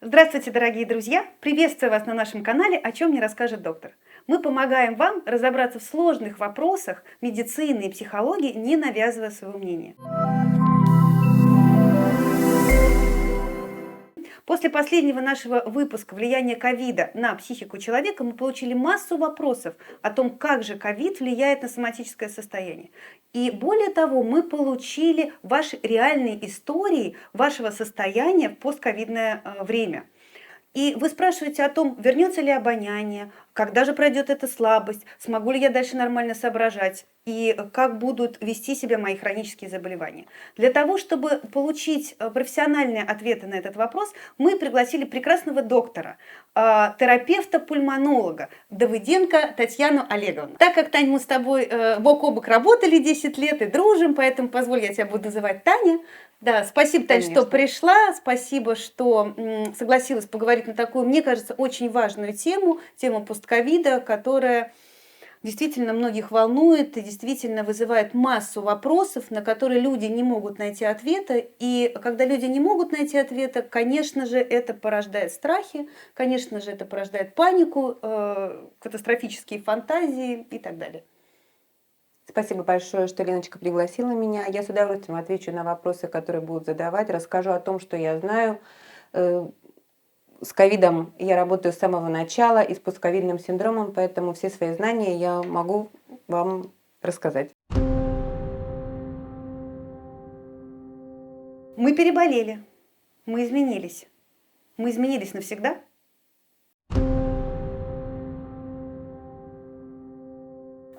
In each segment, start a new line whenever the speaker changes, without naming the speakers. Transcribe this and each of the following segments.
Здравствуйте, дорогие друзья! Приветствую вас на нашем канале «О чем мне расскажет доктор». Мы помогаем вам разобраться в сложных вопросах медицины и психологии, не навязывая своего мнения. После последнего нашего выпуска «Влияние ковида на психику человека» мы получили массу вопросов о том, как же ковид влияет на соматическое состояние. И более того, мы получили ваши реальные истории вашего состояния в постковидное время. И вы спрашиваете о том, вернется ли обоняние, когда же пройдет эта слабость, смогу ли я дальше нормально соображать и как будут вести себя мои хронические заболевания. Для того, чтобы получить профессиональные ответы на этот вопрос, мы пригласили прекрасного доктора, терапевта-пульмонолога Давыденко Татьяну Олеговну. Так как, Тань, мы с тобой бок о бок работали 10 лет и дружим, поэтому позволь, я тебя буду называть Таня. Да, спасибо, Тань, что пришла, спасибо, что согласилась поговорить на такую, мне кажется, очень важную тему, тему постковида, которая действительно многих волнует и действительно вызывает массу вопросов, на которые люди не могут найти ответа. И когда люди не могут найти ответа, конечно же, это порождает страхи, конечно же, это порождает панику, катастрофические фантазии и так далее.
Спасибо большое, что Леночка пригласила меня. Я с удовольствием отвечу на вопросы, которые будут задавать, расскажу о том, что я знаю. С ковидом я работаю с самого начала и с постковидным синдромом, поэтому все свои знания я могу вам рассказать.
Мы переболели, мы изменились. Мы изменились навсегда?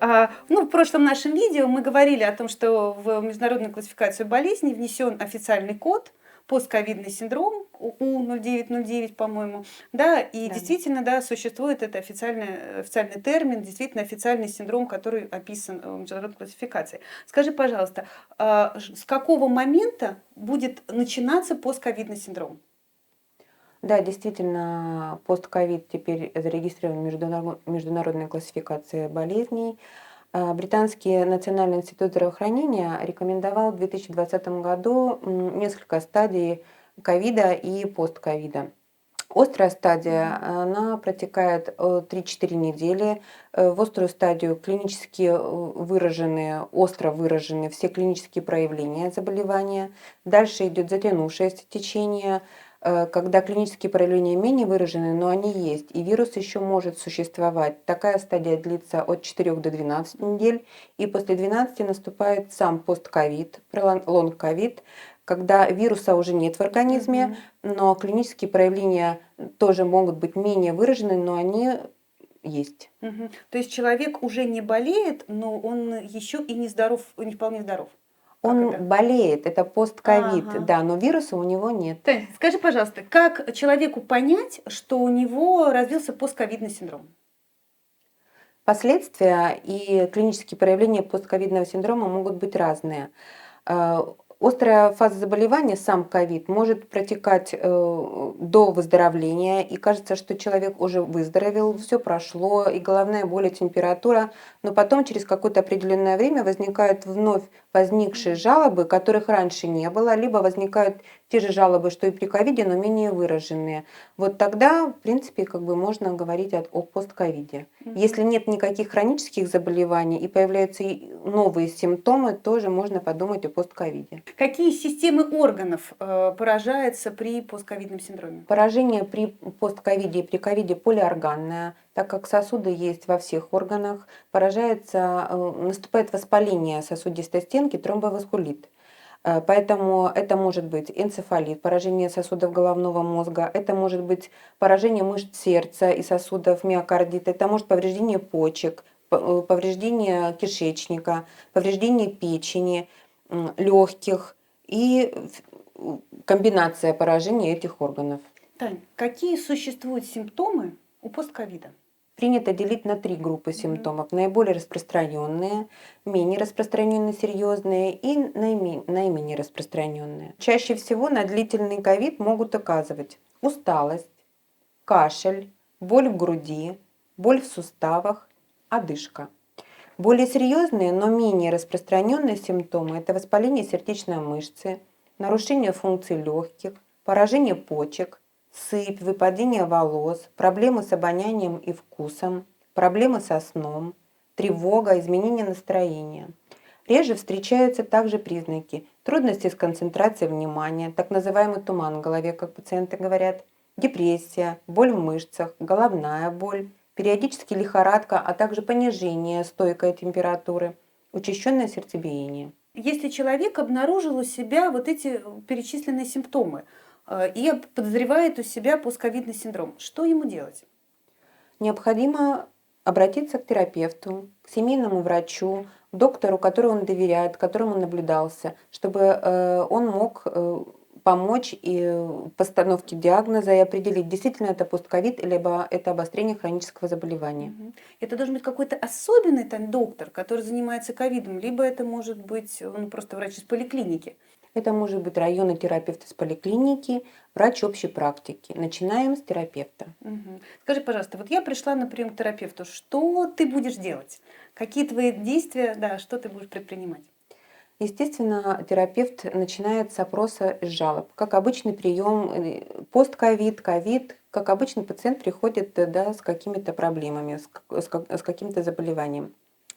В прошлом нашем видео мы говорили о том, что в международную классификацию болезней внесен официальный код постковидный синдром У0909, по-моему, да, и да. Действительно, да, существует это официальный термин, действительно официальный синдром, который описан в международной классификации. Скажи, пожалуйста, с какого момента будет начинаться постковидный синдром?
Да, действительно, постковид теперь зарегистрирован в международной классификации болезней. Британский национальный институт здравоохранения рекомендовал в 2020 году несколько стадий ковида и постковида. Острая стадия, она протекает 3-4 недели. В острую стадию клинически выраженные, остро выражены все клинические проявления заболевания. Дальше идет затянувшееся течение, когда клинические проявления менее выражены, но они есть, и вирус еще может существовать. Такая стадия длится от 4 до 12 недель, и после 12 наступает сам постковид, лонг-ковид, когда вируса уже нет в организме, но клинические проявления тоже могут быть менее выражены, но они есть.
То есть человек уже не болеет, но он еще и не здоров, не вполне здоров.
Он болеет, это постковид, да, но вируса у него нет.
Тань, скажи, пожалуйста, как человеку понять, что у него развился постковидный синдром?
Последствия и клинические проявления постковидного синдрома могут быть разные. Острая фаза заболевания, сам ковид, может протекать до выздоровления, и кажется, что человек уже выздоровел, все прошло, и головная боль, и температура, но потом через какое-то определенное время возникают вновь возникшие жалобы, которых раньше не было, либо возникают те же жалобы, что и при ковиде, но менее выраженные. Вот тогда, в принципе, можно говорить о постковиде. Если нет никаких хронических заболеваний и появляются новые симптомы, тоже можно подумать о постковиде.
Какие системы органов поражаются при постковидном синдроме?
Поражение при постковиде и при ковиде полиорганное, так как сосуды есть во всех органах, наступает воспаление сосудистой стенки, тромбоваскулит. Поэтому это может быть энцефалит, поражение сосудов головного мозга, это может быть поражение мышц сердца и сосудов, миокардит, это может повреждение почек, повреждение кишечника, повреждение печени, легких и комбинация поражения этих органов.
Тань, какие существуют симптомы у постковида?
Принято делить на 3 группы симптомов. Наиболее распространенные, менее распространенные, серьезные и наименее распространенные. Чаще всего на длительный ковид могут оказывать усталость, кашель, боль в груди, боль в суставах, одышка. Более серьезные, но менее распространенные симптомы – это воспаление сердечной мышцы, нарушение функций легких, поражение почек, сыпь, выпадение волос, проблемы с обонянием и вкусом, проблемы со сном, тревога, изменение настроения. Реже встречаются также признаки трудности с концентрацией внимания, так называемый туман в голове, как пациенты говорят, депрессия, боль в мышцах, головная боль, периодически лихорадка, а также понижение стойкой температуры, учащенное сердцебиение.
Если человек обнаружил у себя вот эти перечисленные симптомы и подозревает у себя постковидный синдром, что ему делать?
Необходимо обратиться к терапевту, к семейному врачу, к доктору, которому он доверяет, которому он наблюдался, чтобы он мог помочь и в постановке диагноза и определить, действительно это постковид, либо это обострение хронического заболевания.
Это должен быть какой-то особенный там доктор, который занимается ковидом, либо это может быть просто врач из поликлиники?
Это может быть районный терапевт из поликлиники, врач общей практики. Начинаем с терапевта.
Скажи, пожалуйста, вот я пришла на прием к терапевту, что ты будешь делать? Какие твои действия, да, что ты будешь предпринимать?
Естественно, терапевт начинает с опроса и жалоб. Как обычный прием, постковид, ковид, как обычный пациент приходит с какими-то проблемами, с каким-то заболеванием.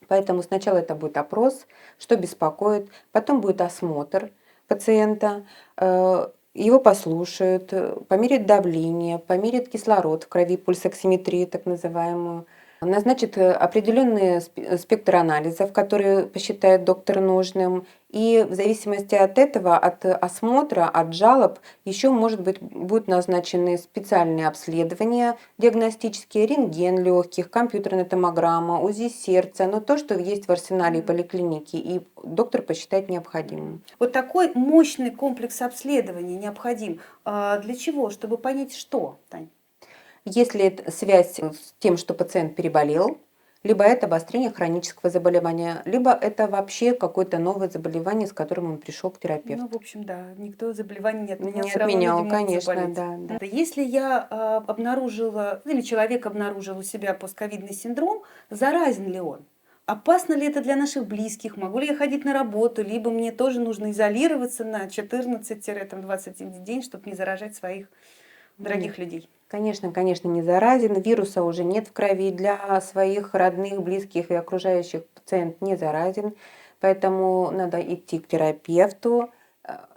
Поэтому сначала это будет опрос, что беспокоит, потом будет осмотр пациента, его послушают, померяют давление, померяют кислород в крови, пульсоксиметрию так называемую, назначит определенный спектр анализов, которые посчитает доктор нужным. И в зависимости от этого, от осмотра, от жалоб, еще, может быть, будут назначены специальные обследования, диагностические, рентген легких, компьютерная томограмма, УЗИ сердца, но то, что есть в арсенале поликлиники, и доктор посчитает необходимым.
Вот такой мощный комплекс обследований необходим. Для чего? Чтобы понять, что, Тань?
Если это связь с тем, что пациент переболел, либо это обострение хронического заболевания, либо это вообще какое-то новое заболевание, с которым он пришел к терапевту.
Ну, в общем, да, никто заболевание не отменял.
Не отменял, конечно, да.
Если я обнаружила, или человек обнаружил у себя постковидный синдром, заразен ли он? Опасно ли это для наших близких? Могу ли я ходить на работу? Либо мне тоже нужно изолироваться на 14-21 день, чтобы не заражать своих дорогих людей?
Конечно, не заразен. Вируса уже нет в крови. Для своих родных, близких и окружающих пациент не заразен. Поэтому надо идти к терапевту,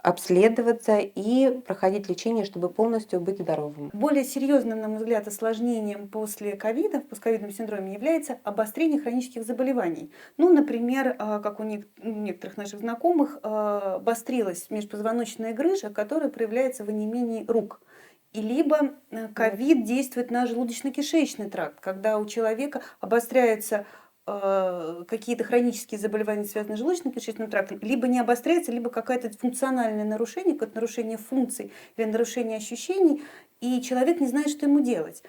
обследоваться и проходить лечение, чтобы полностью быть здоровым.
Более серьезным, на мой взгляд, осложнением после ковида, в постковидном синдроме, является обострение хронических заболеваний. Ну, например, как у некоторых наших знакомых, обострилась межпозвоночная грыжа, которая проявляется в онемении рук. И либо ковид действует на желудочно-кишечный тракт, когда у человека обостряются какие-то хронические заболевания, связанные с желудочно-кишечным трактом, либо не обостряется, либо какое-то функциональное нарушение, как нарушение функций или нарушение ощущений, и человек не знает, что ему делать.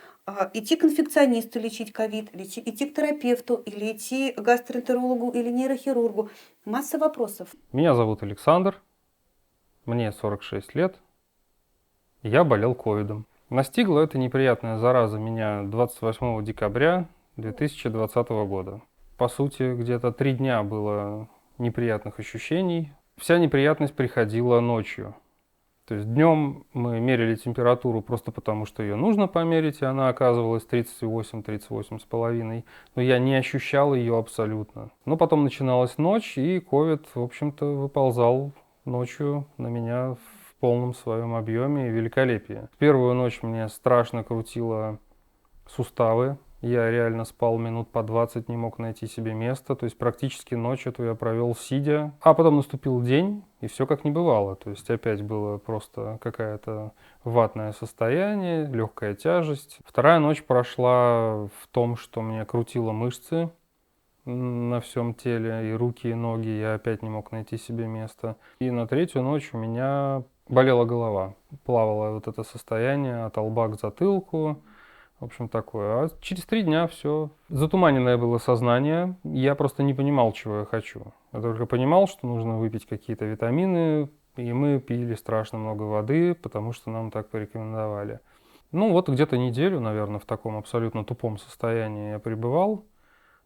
Идти к инфекционисту лечить ковид, идти к терапевту, или идти к гастроэнтерологу или нейрохирургу. Масса вопросов.
Меня зовут Александр, мне 46 лет. Я болел ковидом. Настигла эта неприятная зараза меня 28 декабря 2020 года. По сути, где-то 3 дня было неприятных ощущений. Вся неприятность приходила ночью. То есть днем мы мерили температуру просто потому, что ее нужно померить, и она оказывалась 38-38,5. Но я не ощущал ее абсолютно. Но потом начиналась ночь, и ковид, в общем-то, выползал ночью на меня в полном своем объеме и великолепии. В первую ночь мне страшно крутило суставы. Я реально спал минут по 20, не мог найти себе места. То есть практически ночь эту я провел сидя. А потом наступил день, и все как не бывало. То есть опять было просто какое-то ватное состояние, легкая тяжесть. Вторая ночь прошла в том, что мне крутило мышцы на всем теле, и руки, и ноги. Я опять не мог найти себе места. И на третью ночь у меня болела голова. Плавало вот это состояние от лба к затылку. В общем, такое. А через 3 дня все. Затуманенное было сознание. Я просто не понимал, чего я хочу. Я только понимал, что нужно выпить какие-то витамины. И мы пили страшно много воды, потому что нам так порекомендовали. Ну вот где-то неделю, наверное, в таком абсолютно тупом состоянии я пребывал.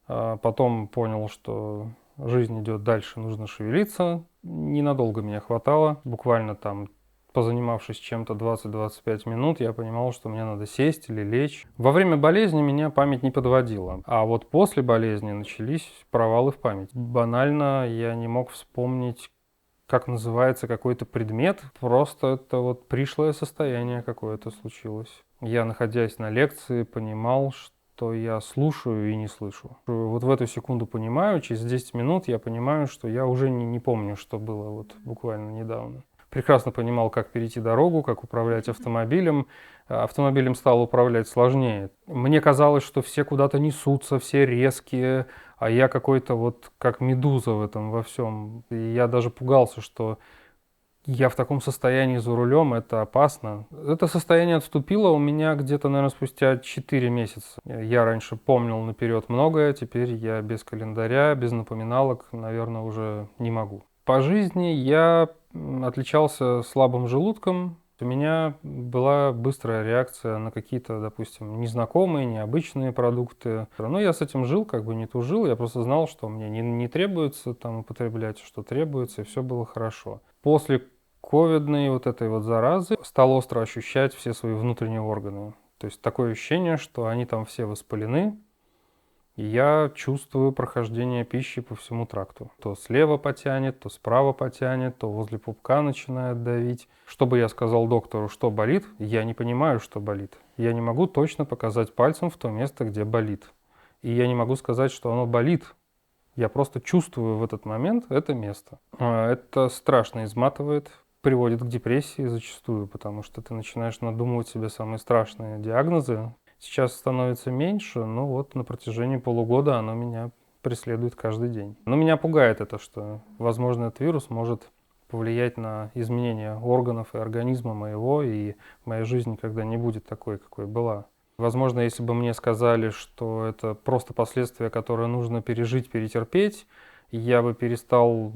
А потом понял, что жизнь идет дальше, нужно шевелиться. Ненадолго меня хватало. Буквально там позанимавшись чем-то 20-25 минут, я понимал, что мне надо сесть или лечь. Во время болезни меня память не подводила, а вот после болезни начались провалы в память. Банально я не мог вспомнить, как называется какой-то предмет, просто это вот пришлое состояние какое-то случилось. Я, находясь на лекции, понимал, что я слушаю и не слышу. Вот в эту секунду понимаю, через 10 минут я понимаю, что я уже не помню, что было вот буквально недавно. Прекрасно понимал, как перейти дорогу, как управлять автомобилем. Автомобилем стало управлять сложнее. Мне казалось, что все куда-то несутся, все резкие, а я какой-то вот как медуза в этом во всем. И я даже пугался, что я в таком состоянии за рулем, это опасно. Это состояние отступило у меня где-то, наверное, спустя 4 месяца. Я раньше помнил наперед многое, теперь я без календаря, без напоминалок, наверное, уже не могу. По жизни я отличался слабым желудком. У меня была быстрая реакция на какие-то, допустим, незнакомые, необычные продукты. Но я с этим жил, как бы не тужил. Я просто знал, что мне не требуется там употреблять, что требуется, и все было хорошо. После ковидной вот этой вот заразы стал остро ощущать все свои внутренние органы. То есть такое ощущение, что они там все воспалены, и я чувствую прохождение пищи по всему тракту. То слева потянет, то справа потянет, то возле пупка начинает давить. Что бы я сказал доктору, что болит, я не понимаю, что болит. Я не могу точно показать пальцем в то место, где болит. И я не могу сказать, что оно болит. Я просто чувствую в этот момент это место. Это страшно изматывает, приводит к депрессии зачастую, потому что ты начинаешь надумывать себе самые страшные диагнозы. Сейчас становится меньше, но вот на протяжении полугода оно меня преследует каждый день. Но меня пугает это, что, возможно, этот вирус может повлиять на изменение органов и организма моего, и моя жизнь никогда не будет такой, какой была. Возможно, если бы мне сказали, что это просто последствия, которые нужно пережить, перетерпеть, я бы перестал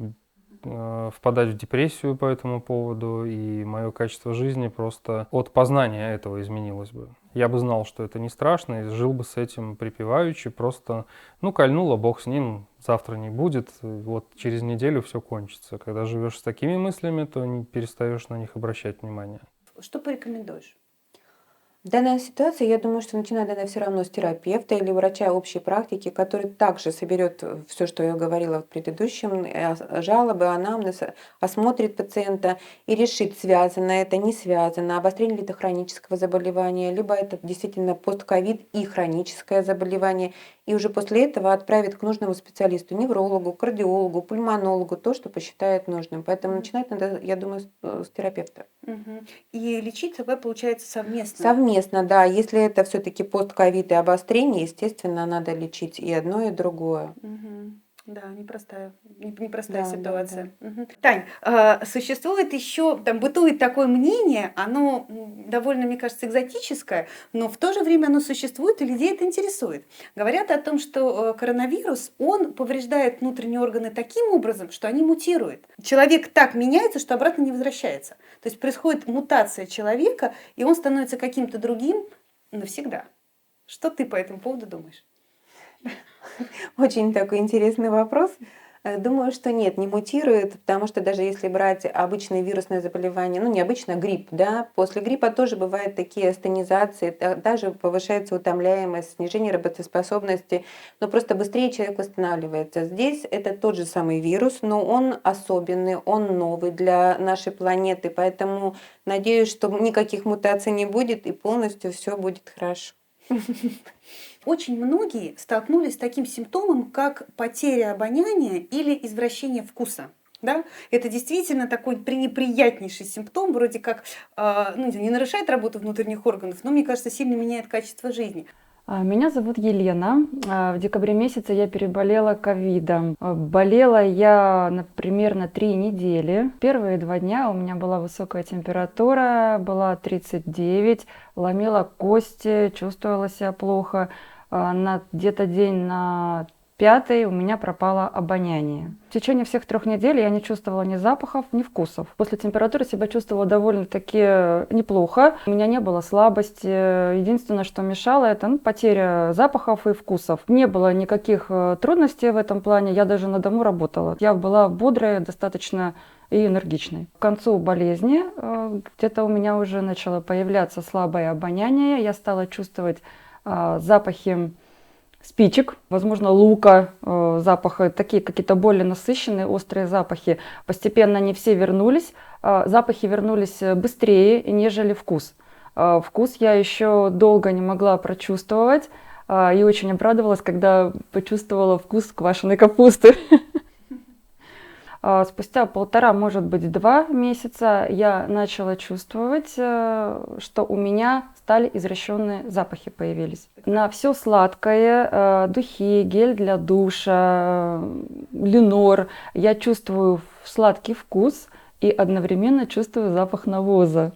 впадать в депрессию по этому поводу, и мое качество жизни просто от познания этого изменилось бы. Я бы знал, что это не страшно, и жил бы с этим припеваючи, просто, кольнуло, бог с ним, завтра не будет, вот через неделю все кончится. Когда живешь с такими мыслями, то не перестаешь на них обращать внимание.
Что порекомендуешь?
В данной ситуации, я думаю, что начинать надо все равно с терапевта или врача общей практики, который также соберет все, что я говорила в предыдущем, жалобы, анамнез, осмотрит пациента и решит, связано это, не связано, обострение ли это хронического заболевания, либо это действительно постковид и хроническое заболевание, и уже после этого отправит к нужному специалисту, неврологу, кардиологу, пульмонологу, то, что посчитает нужным. Поэтому начинать надо, я думаю, с терапевта.
Угу. И лечить ТБ получается совместно?
Совместно, да. Если это все-таки постковид и обострение, естественно, надо лечить и одно, и другое.
Угу. Да, непростая
Да,
ситуация.
да.
Мгм. Тань, существует еще, там бытует такое мнение, оно довольно, мне кажется, экзотическое, но в то же время оно существует, и людей это интересует. Говорят о том, что коронавирус, он повреждает внутренние органы таким образом, что они мутируют. Человек так меняется, что обратно не возвращается. То есть происходит мутация человека, и он становится каким-то другим навсегда. Что ты по этому поводу думаешь?
Очень такой интересный вопрос. Думаю, что нет, не мутирует, потому что даже если брать обычное вирусное заболевание, необычно грипп, да, после гриппа тоже бывают такие астенизации, даже повышается утомляемость, снижение работоспособности, но просто быстрее человек восстанавливается. Здесь это тот же самый вирус, но он особенный, он новый для нашей планеты, поэтому надеюсь, что никаких мутаций не будет и полностью все будет хорошо.
Очень многие столкнулись с таким симптомом, как потеря обоняния или извращение вкуса. Да? Это действительно такой пренеприятнейший симптом, вроде как не нарушает работу внутренних органов, но, мне кажется, сильно меняет качество жизни.
Меня зовут Елена. В декабре месяце я переболела ковидом. Болела я примерно 3 недели. Первые 2 дня у меня была высокая температура, была 39, ломила кости, чувствовала себя плохо. Где-то день на 5-й у меня пропало обоняние. В течение всех 3 недель я не чувствовала ни запахов, ни вкусов. После температуры себя чувствовала довольно-таки неплохо. У меня не было слабости. Единственное, что мешало, это потеря запахов и вкусов. Не было никаких трудностей в этом плане. Я даже на дому работала. Я была бодрая, достаточно и энергичной. К концу болезни где-то у меня уже начало появляться слабое обоняние. Я стала чувствовать запахи спичек, возможно, лука, запахи, такие какие-то более насыщенные, острые запахи. Постепенно они все вернулись. Запахи вернулись быстрее, нежели вкус. Вкус я еще долго не могла прочувствовать. И очень обрадовалась, когда почувствовала вкус квашеной капусты. Спустя 1,5, может быть, 2 месяца я начала чувствовать, что у меня стали извращенные запахи появились. На все сладкое, духи, гель для душа, Ленор, я чувствую сладкий вкус и одновременно чувствую запах навоза.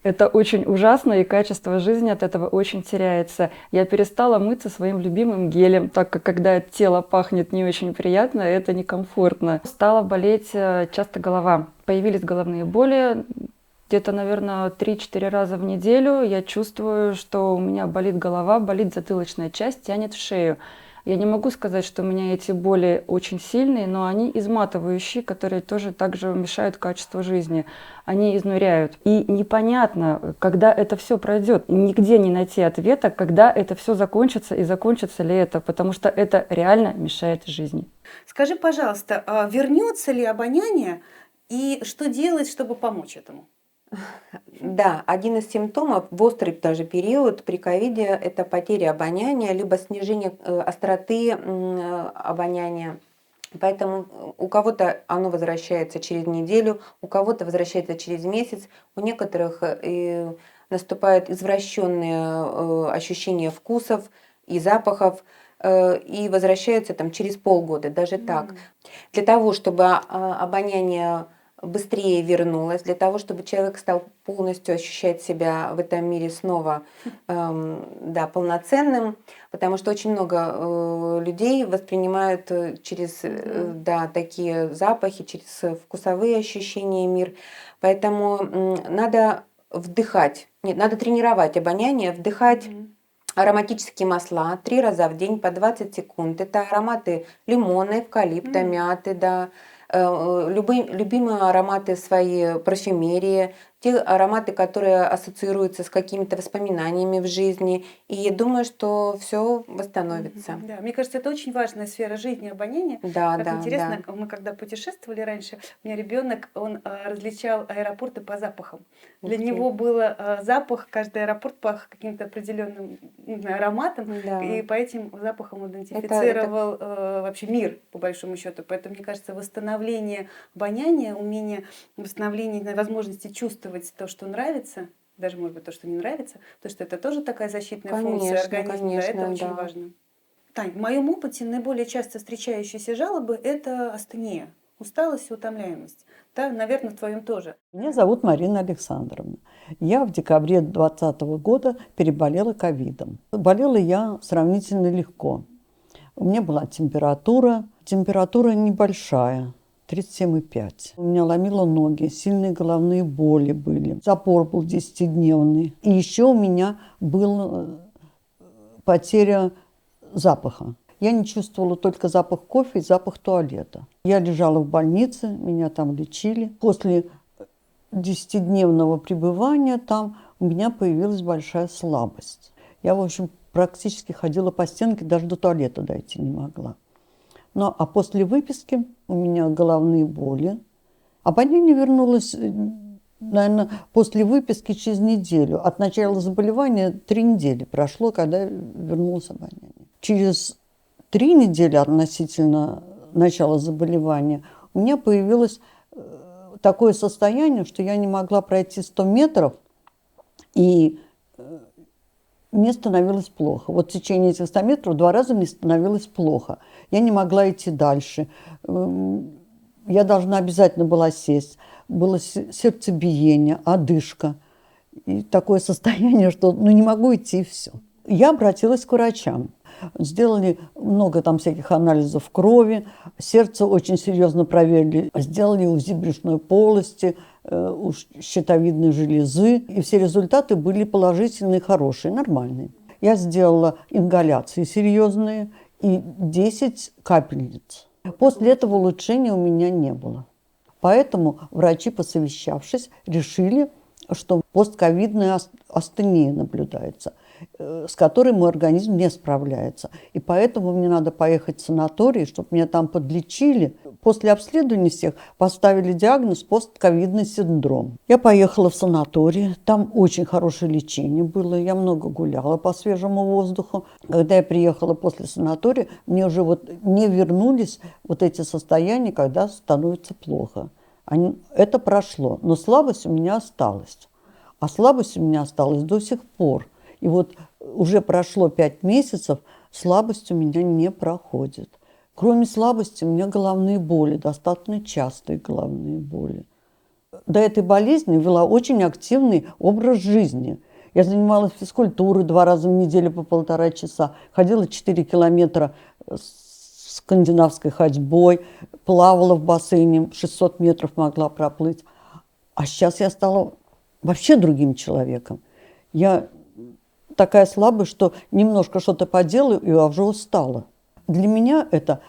Это очень ужасно, и качество жизни от этого очень теряется. Я перестала мыться своим любимым гелем, так как когда тело пахнет не очень приятно, это некомфортно. Стала болеть часто голова. Появились головные боли. Где-то, наверное, 3-4 раза в неделю я чувствую, что у меня болит голова, болит затылочная часть, тянет в шею. Я не могу сказать, что у меня эти боли очень сильные, но они изматывающие, которые тоже также мешают качеству жизни. Они изнуряют. И непонятно, когда это все пройдет. Нигде не найти ответа, когда это все закончится и закончится ли это, потому что это реально мешает жизни.
Скажи, пожалуйста, вернется ли обоняние и что делать, чтобы помочь этому?
Да, один из симптомов в острый даже период при ковиде – это потеря обоняния, либо снижение остроты обоняния. Поэтому у кого-то оно возвращается через неделю, у кого-то возвращается через месяц, у некоторых наступают извращенные ощущения вкусов и запахов, и возвращаются там через полгода, даже так. Для того, чтобы обоняние быстрее вернулась, для того, чтобы человек стал полностью ощущать себя в этом мире снова полноценным, потому что очень много людей воспринимают через такие запахи, через вкусовые ощущения мир. Поэтому надо вдыхать, надо тренировать обоняние, вдыхать ароматические масла 3 раза в день по 20 секунд. Это ароматы лимона, эвкалипта, мяты, любимые ароматы своей парфюмерии, те ароматы, которые ассоциируются с какими-то воспоминаниями в жизни. И я думаю, что все восстановится.
Да, мне кажется, это очень важная сфера жизни, обоняния.
Да,
как
да,
интересно,
да.
мы когда путешествовали раньше, у меня ребенок, он различал аэропорты по запахам. Для него был запах, каждый аэропорт пах каким-то определенным ароматом, и по этим запахам он идентифицировал вообще мир, по большому счету. Поэтому, мне кажется, восстановление обоняния, умение восстановления возможности чувствовать то, что нравится, даже, может быть, то, что не нравится, потому что это тоже такая защитная функция организма.
Конечно,
это очень важно. Тань, в моем опыте наиболее часто встречающиеся жалобы – это астения, усталость и утомляемость. Да, наверное, в твоем тоже.
Меня зовут Марина Александровна. Я в декабре 2020 года переболела ковидом. Болела я сравнительно легко. У меня была температура небольшая. 37,5. У меня ломило ноги, сильные головные боли были. Запор был 10-дневный. И еще у меня была потеря запаха. Я не чувствовала только запах кофе и запах туалета. Я лежала в больнице, меня там лечили. После 10-дневного пребывания там у меня появилась большая слабость. Я, в общем, практически ходила по стенке, даже до туалета дойти не могла. Ну, а после выписки у меня головные боли. Обоняние вернулось, наверное, после выписки через неделю. От начала заболевания 3 недели прошло, когда вернулось обоняние. Через 3 недели относительно начала заболевания у меня появилось такое состояние, что я не могла пройти 100 метров, и мне становилось плохо. Вот в течение этих 100 метров 2 раза мне становилось плохо. Я не могла идти дальше. Я должна обязательно была сесть. Было сердцебиение, одышка. И такое состояние, что не могу идти, и все. Я обратилась к врачам. Сделали много там всяких анализов крови. Сердце очень серьезно проверили. Сделали УЗИ брюшной полости, щитовидной железы. И все результаты были положительные, хорошие, нормальные. Я сделала ингаляции серьезные и 10 капельниц. После этого улучшения у меня не было. Поэтому врачи, посовещавшись, решили, что постковидная астения наблюдается, с которой мой организм не справляется. И поэтому мне надо поехать в санаторий, чтобы меня там подлечили. После обследования всех поставили диагноз постковидный синдром. Я поехала в санаторий, там очень хорошее лечение было, я много гуляла по свежему воздуху. Когда я приехала после санатория, мне уже не вернулись эти состояния, когда становится плохо. Это прошло, но слабость у меня осталась. А слабость у меня осталась до сих пор. И уже прошло 5 месяцев, слабость у меня не проходит. Кроме слабости у меня головные боли, достаточно частые головные боли. До этой болезни вела очень активный образ жизни. Я занималась физкультурой 2 раза в неделю по 1,5 часа, ходила 4 километра скандинавской ходьбой, плавала в бассейне, 600 метров могла проплыть. А сейчас я стала вообще другим человеком. Я такая слабая, что немножко что-то поделаю, и я уже устала. Для меня это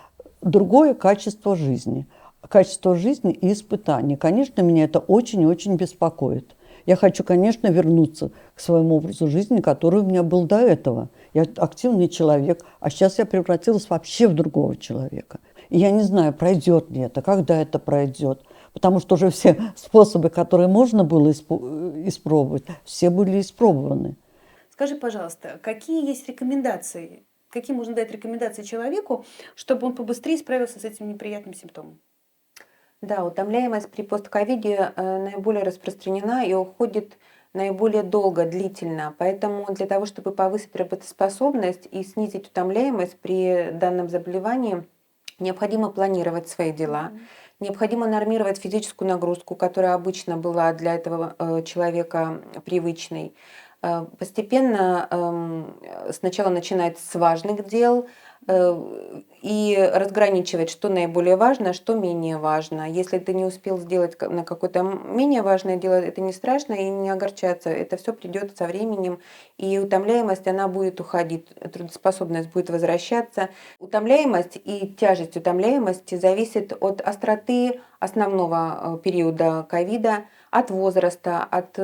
другое качество жизни. Качество жизни и испытания. Конечно, меня это очень-очень беспокоит. Я хочу, конечно, вернуться к своему образу жизни, который у меня был до этого. Я активный человек, а сейчас я превратилась вообще в другого человека. И я не знаю, пройдет ли это, когда это пройдет. Потому что уже все способы, которые можно было испробовать, все были испробованы.
Скажи, пожалуйста, какие есть рекомендации, какие можно дать рекомендации человеку, чтобы он побыстрее справился с этим неприятным симптомом?
Да, утомляемость при постковиде наиболее распространена и уходит наиболее долго, длительно. Поэтому для того, чтобы повысить работоспособность и снизить утомляемость при данном заболевании, необходимо планировать свои дела, необходимо нормировать физическую нагрузку, которая обычно была для этого человека привычной. Постепенно сначала начинать с важных дел и разграничивать, что наиболее важно, а что менее важно. Если ты не успел сделать на какое-то менее важное дело, это не страшно и не огорчаться. Это все придет со временем, и утомляемость, она будет уходить, трудоспособность будет возвращаться. Утомляемость и тяжесть утомляемости зависит от остроты основного периода ковида, от возраста, от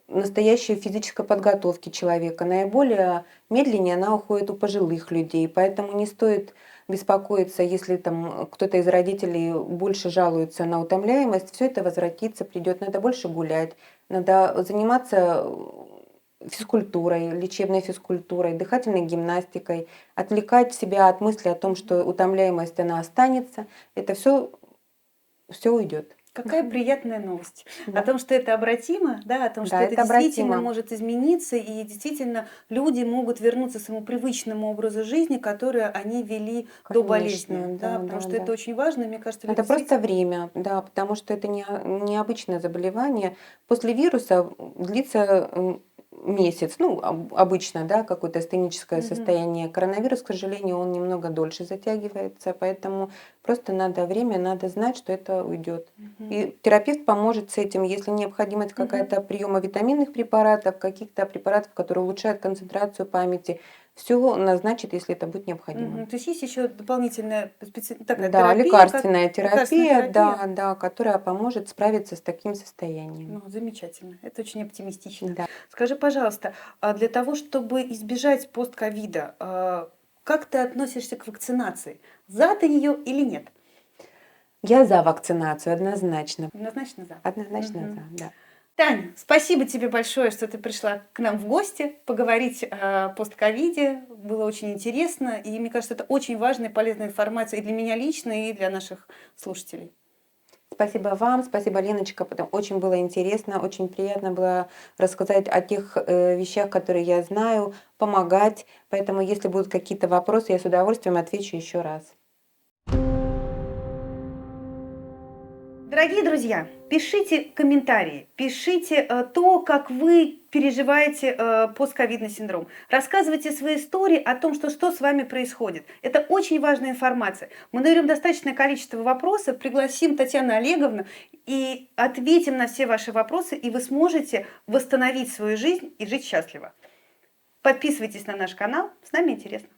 настоящей физической подготовки человека. Наиболее медленнее она уходит у пожилых людей, поэтому не стоит беспокоиться, если там кто-то из родителей больше жалуется на утомляемость, все это возвратится, придет. Надо больше гулять, надо заниматься физкультурой, лечебной физкультурой, дыхательной гимнастикой, отвлекать себя от мысли о том, что утомляемость она останется. Это все уйдет.
Какая приятная новость.
Да.
О том, что это обратимо, да, о том, что
Да,
это
это
действительно
обратимо.
может измениться, и действительно люди могут вернуться к своему привычному образу жизни, который они вели до болезни.
Конечно,
Да,
да,
потому
да,
что
да.
это очень важно, и мне кажется, люди
Это просто
действительно-
время, да, потому что это необычное заболевание. После вируса длится месяц, обычно, да, какое-то астеническое состояние. Коронавирус, к сожалению, он немного дольше затягивается, поэтому просто надо время, надо знать, что это уйдет. И терапевт поможет с этим, если необходимость какая-то приема витаминных препаратов, каких-то препаратов, которые улучшают концентрацию памяти, все назначит, если это будет необходимо.
То есть есть еще дополнительная такая
Да,
терапия,
лекарственная
как лекарственная
терапия, да,
терапия.
да, которая поможет справиться с таким состоянием.
Ну, замечательно, это очень оптимистично.
Да.
Скажи, пожалуйста, а для того, чтобы избежать постковида, как ты относишься к вакцинации? За ты ее или нет?
Я за вакцинацию, однозначно.
Однозначно за.
Однозначно
Мгм.
за, да.
Таня, спасибо тебе большое, что ты пришла к нам в гости поговорить о постковиде. Было очень интересно, и мне кажется, это очень важная и полезная информация и для меня лично, и для наших слушателей.
Спасибо вам, спасибо, Леночка, потому очень было интересно, очень приятно было рассказать о тех вещах, которые я знаю, помогать. Поэтому, если будут какие-то вопросы, я с удовольствием отвечу еще раз.
Дорогие друзья, пишите комментарии, пишите то, как вы переживаете постковидный синдром. Рассказывайте свои истории о том, что с вами происходит. Это очень важная информация. Мы наберем достаточное количество вопросов, пригласим Татьяну Олеговну и ответим на все ваши вопросы, и вы сможете восстановить свою жизнь и жить счастливо. Подписывайтесь на наш канал, с нами интересно.